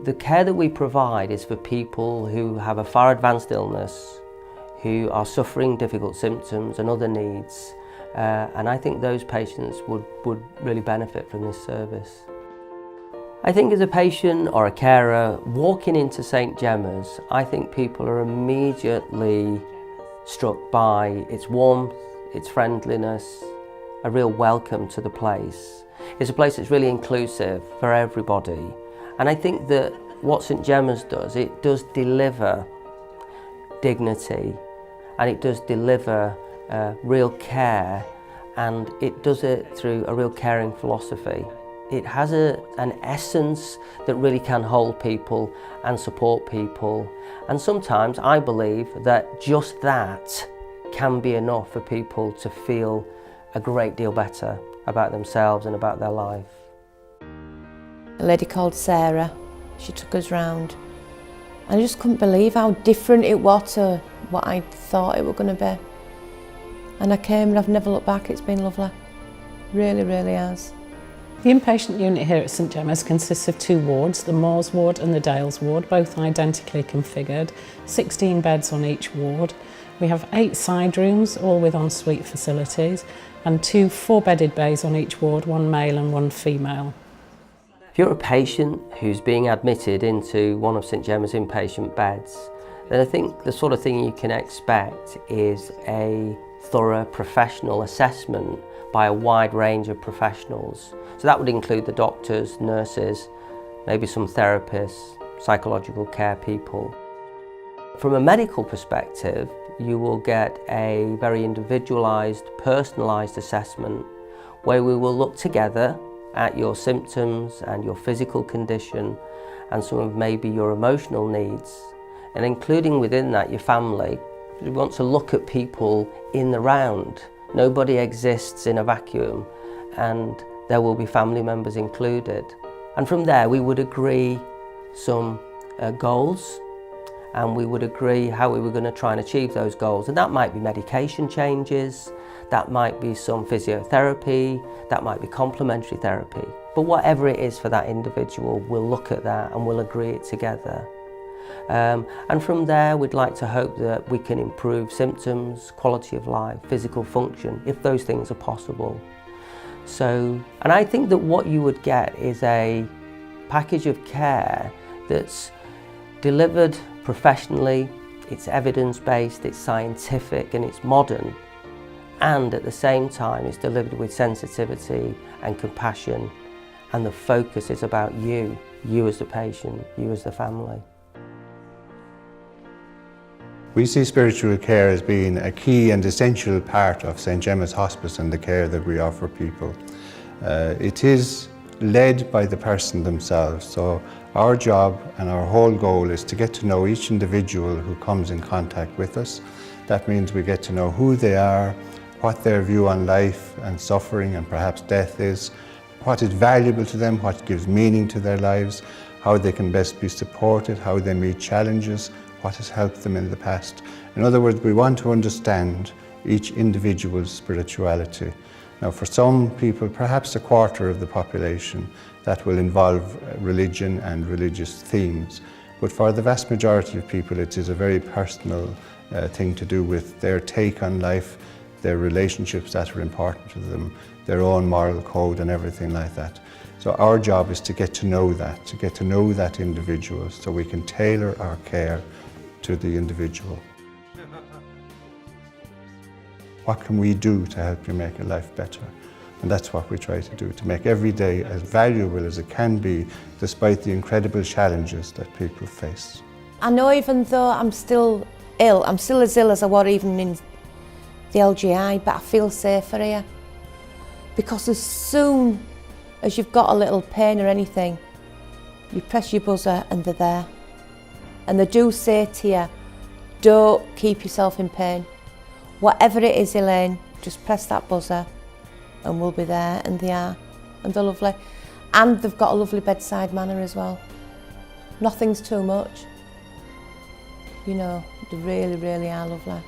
The care that we provide is for people who have a far advanced illness, who are suffering difficult symptoms and other needs, and I think those patients would really benefit from this service. I think as a patient or a carer walking into St Gemma's, I think people are immediately struck by its warmth, its friendliness, a real welcome to the place. It's a place that's really inclusive for everybody. And I think that what St Gemma's does, it does deliver dignity and it does deliver real care, and it does it through a real caring philosophy. It has an essence that really can hold people and support people, and sometimes I believe that just that can be enough for people to feel a great deal better about themselves and about their life. A lady called Sarah, she took us round. I just couldn't believe how different it was to what I thought it was going to be. And I came and I've never looked back. It's been lovely. Really, really has. The inpatient unit here at St Gemma's consists of 2 wards, the Moors ward and the Dales ward, both identically configured, 16 beds on each ward. We have 8 side rooms, all with ensuite facilities, and 2 4-bedded bays on each ward, 1 male and 1 female. If you're a patient who's being admitted into one of St Gemma's inpatient beds, then I think the sort of thing you can expect is a thorough professional assessment by a wide range of professionals. So that would include the doctors, nurses, maybe some therapists, psychological care people. From a medical perspective, you will get a very individualised, personalised assessment where we will look together at your symptoms and your physical condition and some of maybe your emotional needs, and including within that your family. We want to look at people in the round. Nobody exists in a vacuum, and there will be family members included. And from there we would agree some goals, and we would agree how we were going to try and achieve those goals. And that might be medication changes, that might be some physiotherapy, that might be complementary therapy. But whatever it is for that individual, we'll look at that and we'll agree it together. And from there we'd like to hope that we can improve symptoms, quality of life, physical function, if those things are possible. And I think that what you would get is a package of care that's delivered professionally, it's evidence-based, it's scientific and it's modern, and at the same time it's delivered with sensitivity and compassion, and the focus is about you as the patient, you as the family. We see spiritual care as being a key and essential part of St Gemma's Hospice and the care that we offer people. It is led by the person themselves, so our job and our whole goal is to get to know each individual who comes in contact with us. That means we get to know who they are, what their view on life and suffering and perhaps death is, what is valuable to them, what gives meaning to their lives, how they can best be supported, how they meet challenges, what has helped them in the past. In other words, we want to understand each individual's spirituality. Now, for some people, perhaps a quarter of the population, that will involve religion and religious themes. But for the vast majority of people, it is a very personal thing to do with their take on life, their relationships that are important to them, their own moral code and everything like that. So our job is to get to know that individual so we can tailor our care to the individual. What can we do to help you make your life better? And that's what we try to do, to make every day as valuable as it can be, despite the incredible challenges that people face. I know even though I'm still ill, I'm still as ill as I was even in the LGI, but I feel safer here. Because as soon as you've got a little pain or anything, you press your buzzer and they're there. And they do say to you, don't keep yourself in pain. Whatever it is, Elaine, just press that buzzer and we'll be there, and they are. And they're lovely. And they've got a lovely bedside manner as well. Nothing's too much. You know, they really, really are lovely.